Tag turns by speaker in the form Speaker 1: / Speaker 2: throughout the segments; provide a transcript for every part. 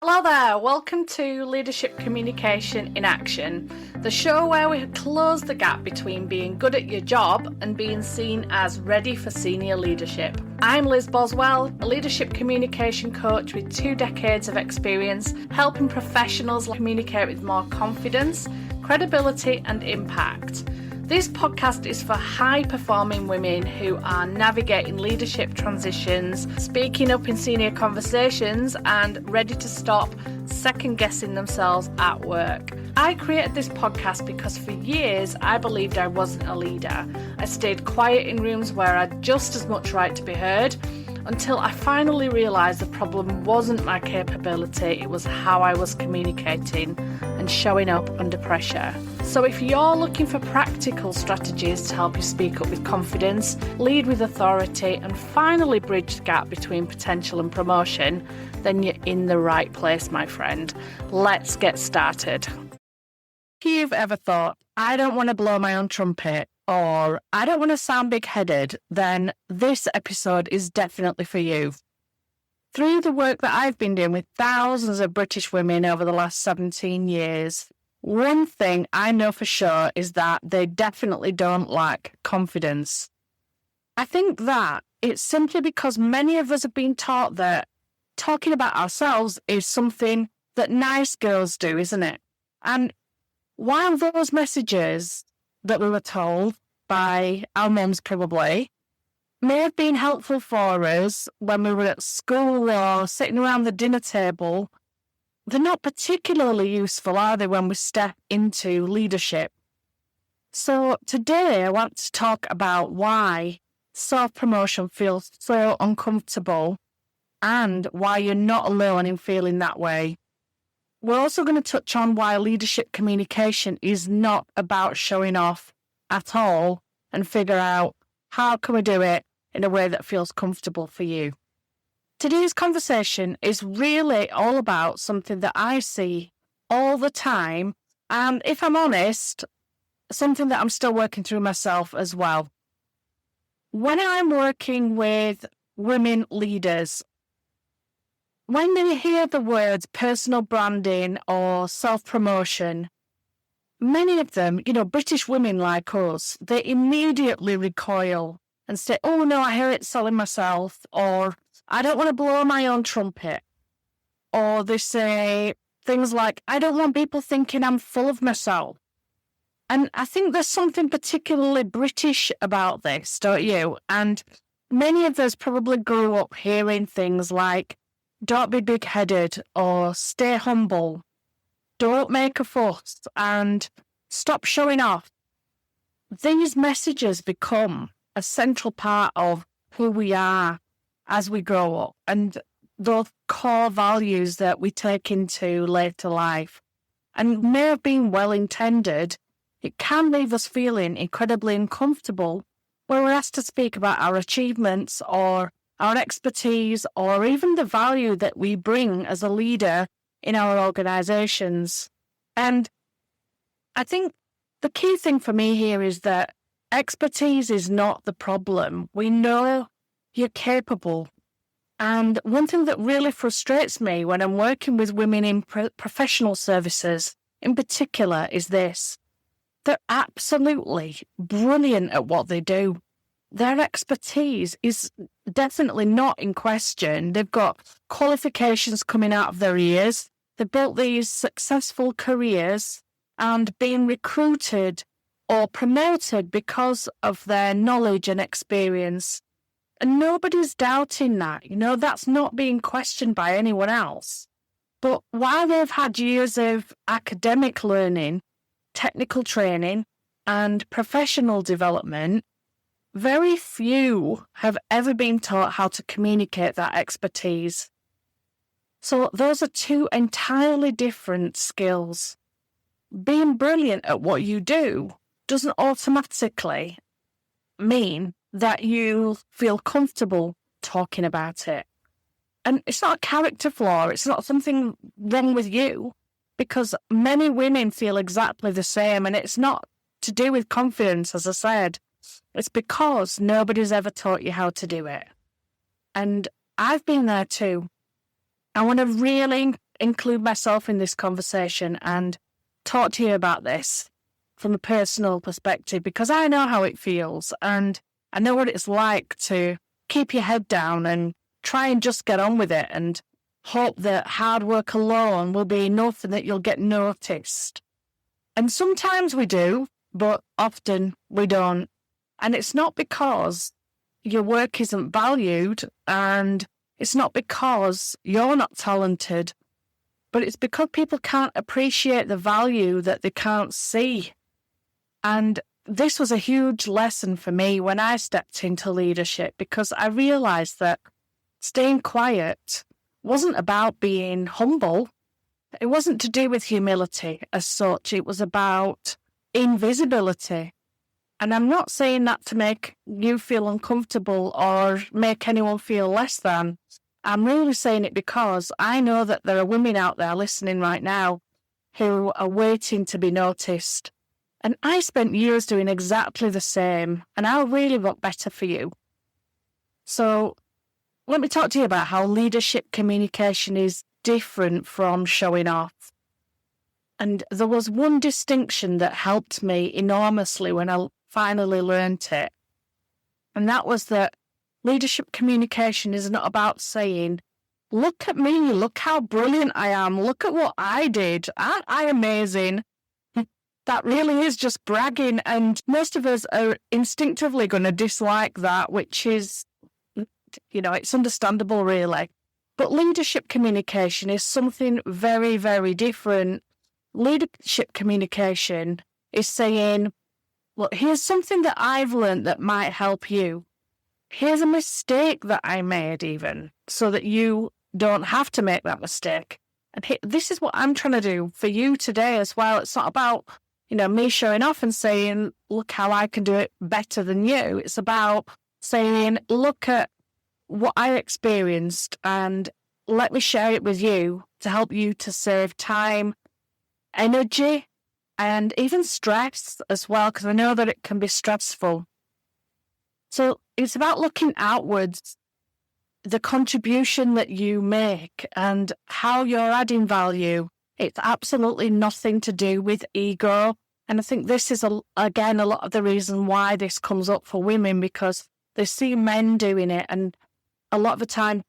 Speaker 1: Hello there, welcome to Leadership Communication in Action, the show where we close the gap between being good at your job and being seen as ready for senior leadership. I'm Liz Boswell, a leadership communication coach with 2 decades of experience helping professionals communicate with more confidence, credibility and impact. This podcast is for high-performing women who are navigating leadership transitions, speaking up in senior conversations, and ready to stop second-guessing themselves at work. I created this podcast because for years I believed I wasn't a leader. I stayed quiet in rooms where I had just as much right to be heard, until I finally realised the problem wasn't my capability, it was how I was communicating and showing up under pressure. So if you're looking for practical strategies to help you speak up with confidence, lead with authority, and finally bridge the gap between potential and promotion, then you're in the right place, my friend. Let's get started. If you've ever thought, I don't want to blow my own trumpet, or I don't want to sound big-headed, then this episode is definitely for you. Through the work that I've been doing with thousands of British women over the last 17 years, one thing I know for sure is that they definitely don't lack confidence. I think that it's simply because many of us have been taught that talking about ourselves is something that nice girls do, isn't it? And while those messages that we were told by our mums probably may have been helpful for us when we were at school or sitting around the dinner table, they're not particularly useful, are they, when we step into leadership? So today I want to talk about why self-promotion feels so uncomfortable and why you're not alone in feeling that way. We're also going to touch on why leadership communication is not about showing off at all and figure out how can we do it in a way that feels comfortable for you. Today's conversation is really all about something that I see all the time, and if I'm honest, something that I'm still working through myself as well. When I'm working with women leaders, when they hear the words personal branding or self-promotion, many of them, British women like us, they immediately recoil and say, oh no, I hear it selling myself, or I don't want to blow my own trumpet. Or they say things like, I don't want people thinking I'm full of myself. And I think there's something particularly British about this, don't you? And many of us probably grew up hearing things like, don't be big-headed, or stay humble, don't make a fuss, and stop showing off. These messages become a central part of who we are as we grow up, and those core values that we take into later life. And may have been well-intended, it can leave us feeling incredibly uncomfortable when we're asked to speak about our achievements or our expertise, or even the value that we bring as a leader in our organizations. And I think the key thing for me here is that expertise is not the problem. We know you're capable. And one thing that really frustrates me when I'm working with women in professional services in particular is this. They're absolutely brilliant at what they do. Their expertise is definitely not in question. They've got qualifications coming out of their ears. They've built these successful careers and been recruited or promoted because of their knowledge and experience. And nobody's doubting that. That's not being questioned by anyone else. But while they've had years of academic learning, technical training, and professional development, very few have ever been taught how to communicate that expertise. So those are 2 entirely different skills. Being brilliant at what you do doesn't automatically mean that you feel comfortable talking about it. And it's not a character flaw, it's not something wrong with you, because many women feel exactly the same, and it's not to do with confidence, as I said. It's because nobody's ever taught you how to do it. And I've been there too. I want to really include myself in this conversation and talk to you about this from a personal perspective, because I know how it feels and I know what it's like to keep your head down and try and just get on with it and hope that hard work alone will be enough and that you'll get noticed. And sometimes we do, but often we don't. And it's not because your work isn't valued, and it's not because you're not talented, but it's because people can't appreciate the value that they can't see. And this was a huge lesson for me when I stepped into leadership, because I realized that staying quiet wasn't about being humble. It wasn't to do with humility as such. It was about invisibility. And I'm not saying that to make you feel uncomfortable or make anyone feel less than. I'm really saying it because I know that there are women out there listening right now who are waiting to be noticed. And I spent years doing exactly the same, and I really want better for you. So let me talk to you about how leadership communication is different from showing off. And there was one distinction that helped me enormously when I finally learned it. And that was that leadership communication is not about saying, look at me, look how brilliant I am, look at what I did, aren't I amazing? That really is just bragging, and most of us are instinctively going to dislike that, which is, it's understandable really. But leadership communication is something very, very different. Leadership communication is saying, look, here's something that I've learned that might help you. Here's a mistake that I made even, so that you don't have to make that mistake. And this is what I'm trying to do for you today as well. It's not about, me showing off and saying, look how I can do it better than you. It's about saying, look at what I experienced and let me share it with you to help you to save time, energy, and even stress as well, because I know that it can be stressful. So it's about looking outwards, the contribution that you make and how you're adding value. It's absolutely nothing to do with ego. And I think this is, again, a lot of the reason why this comes up for women, because they see men doing it. And a lot of the time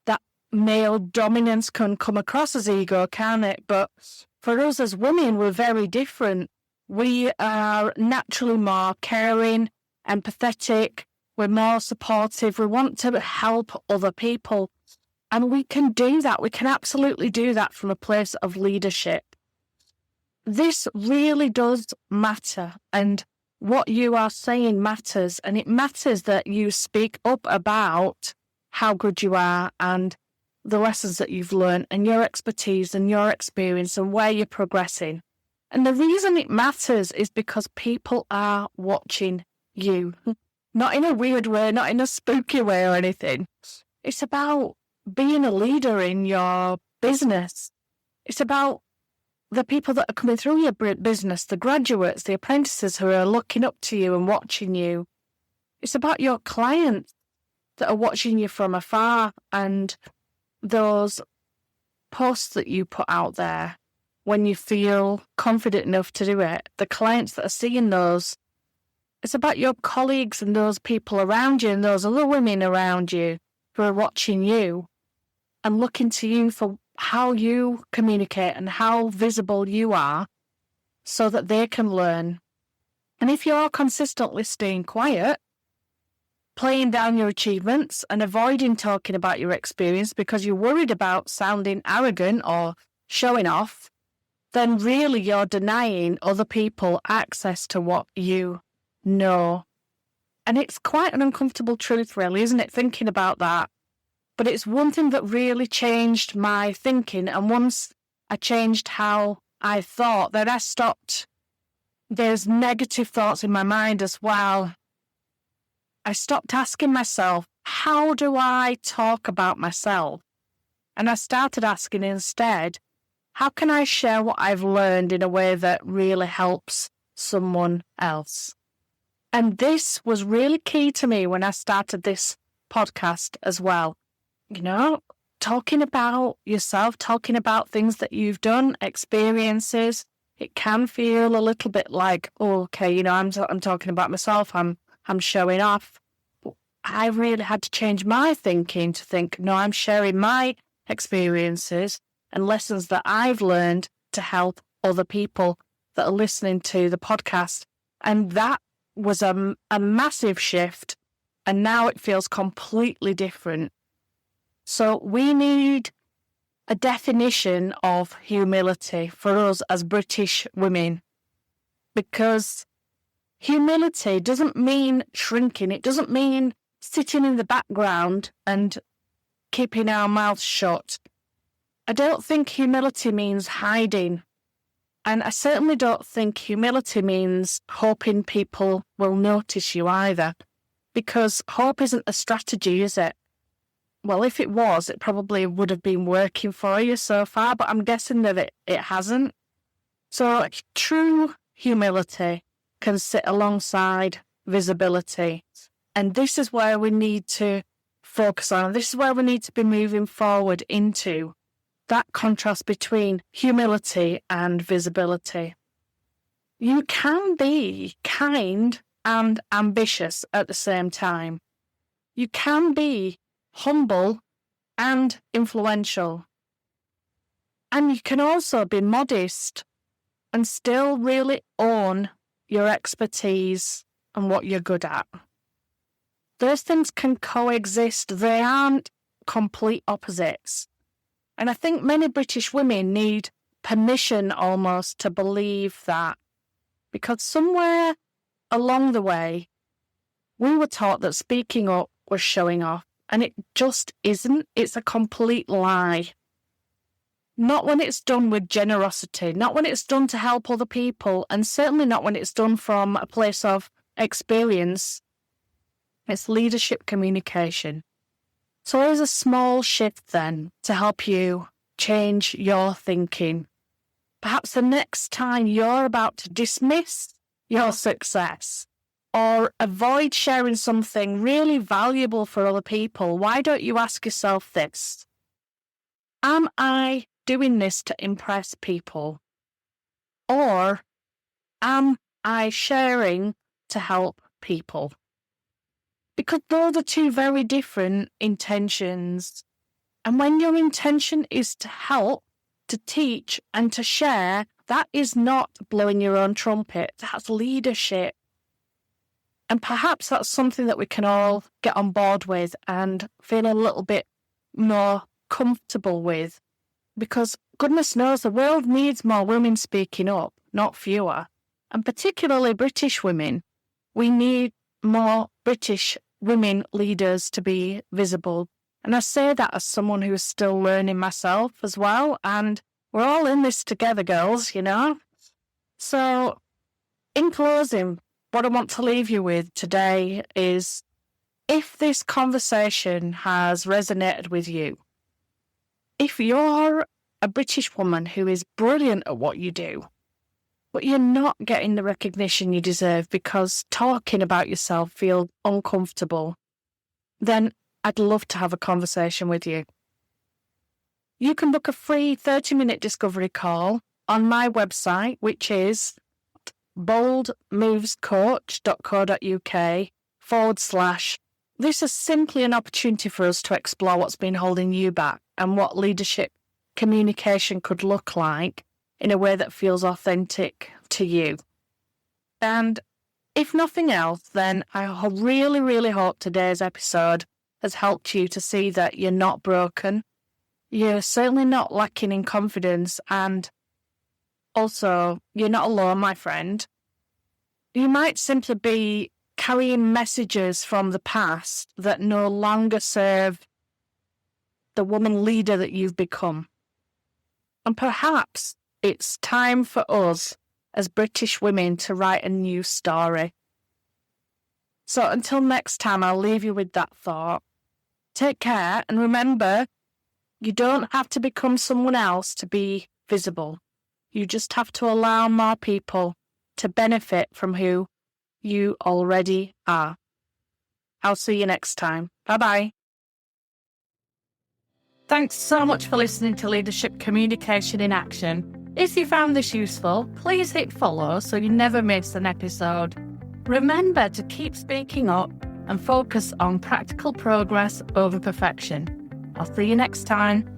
Speaker 1: that male dominance can come across as ego, can it? But for us as women, we're very different. We are naturally more caring, empathetic. We're more supportive. We want to help other people. And we can do that. We can absolutely do that from a place of leadership. This really does matter. And what you are saying matters. And it matters that you speak up about how good you are and the lessons that you've learned and your expertise and your experience and where you're progressing. And the reason it matters is because people are watching you. Not in a weird way, not in a spooky way or anything. It's about being a leader in your business. It's about the people that are coming through your business, the graduates, the apprentices who are looking up to you and watching you. It's about your clients that are watching you from afar, and those posts that you put out there when you feel confident enough to do it, the clients that are seeing those. It's about your colleagues and those people around you and those other women around you who are watching you and looking to you for how you communicate and how visible you are so that they can learn. And if you're consistently staying quiet, playing down your achievements and avoiding talking about your experience because you're worried about sounding arrogant or showing off, then really you're denying other people access to what you know. And it's quite an uncomfortable truth, really, isn't it, thinking about that? But it's one thing that really changed my thinking. And once I changed how I thought, then I stopped. There's negative thoughts in my mind as well. I stopped asking myself, how do I talk about myself? And I started asking instead, how can I share what I've learned in a way that really helps someone else? And this was really key to me when I started this podcast as well. talking about yourself, talking about things that you've done, experiences, it can feel a little bit like, oh, okay, I'm talking about myself, I'm showing off. But I really had to change my thinking to think, no, I'm sharing my experiences and lessons that I've learned to help other people that are listening to the podcast. And that was a massive shift. And now it feels completely different. So we need a definition of humility for us as British women, because humility doesn't mean shrinking. It doesn't mean sitting in the background and keeping our mouths shut. I don't think humility means hiding. And I certainly don't think humility means hoping people will notice you either, because hope isn't a strategy, is it? Well, if it was, it probably would have been working for you so far, but I'm guessing that it hasn't. So true humility can sit alongside visibility. And this is where we need to focus on. This is where we need to be moving forward into that contrast between humility and visibility. You can be kind and ambitious at the same time. You can be humble and influential. And you can also be modest and still really own your expertise and what you're good at. Those things can coexist. They aren't complete opposites. And I think many British women need permission almost to believe that, because somewhere along the way, we were taught that speaking up was showing off, and it just isn't. It's a complete lie. Not when it's done with generosity, not when it's done to help other people, and certainly not when it's done from a place of experience. It's leadership communication. So there's a small shift then to help you change your thinking. Perhaps the next time you're about to dismiss your success or avoid sharing something really valuable for other people, why don't you ask yourself this? Am I doing this to impress people? Or am I sharing to help people? Because those are two very different intentions. And when your intention is to help, to teach, and to share, that is not blowing your own trumpet. That's leadership. And perhaps that's something that we can all get on board with and feel a little bit more comfortable with. Because goodness knows the world needs more women speaking up, not fewer. And particularly British women. We need more British women leaders to be visible. And I say that as someone who is still learning myself as well. And we're all in this together, girls, So in closing, what I want to leave you with today is, if this conversation has resonated with you, if you're a British woman who is brilliant at what you do, but you're not getting the recognition you deserve because talking about yourself feels uncomfortable, then I'd love to have a conversation with you. You can book a free 30-minute discovery call on my website, which is boldmovescoach.co.uk/. This is simply an opportunity for us to explore what's been holding you back and what leadership communication could look like in a way that feels authentic to you. And if nothing else, then I really, really hope today's episode has helped you to see that you're not broken. You're certainly not lacking in confidence, and also you're not alone, my friend. You might simply be carrying messages from the past that no longer serve the woman leader that you've become. And perhaps it's time for us as British women to write a new story. So until next time, I'll leave you with that thought. Take care, and remember, you don't have to become someone else to be visible. You just have to allow more people to benefit from who you already are. I'll see you next time. Bye-bye. Thanks so much for listening to Leadership Communication in Action. If you found this useful, please hit follow so you never miss an episode. Remember to keep speaking up and focus on practical progress over perfection. I'll see you next time.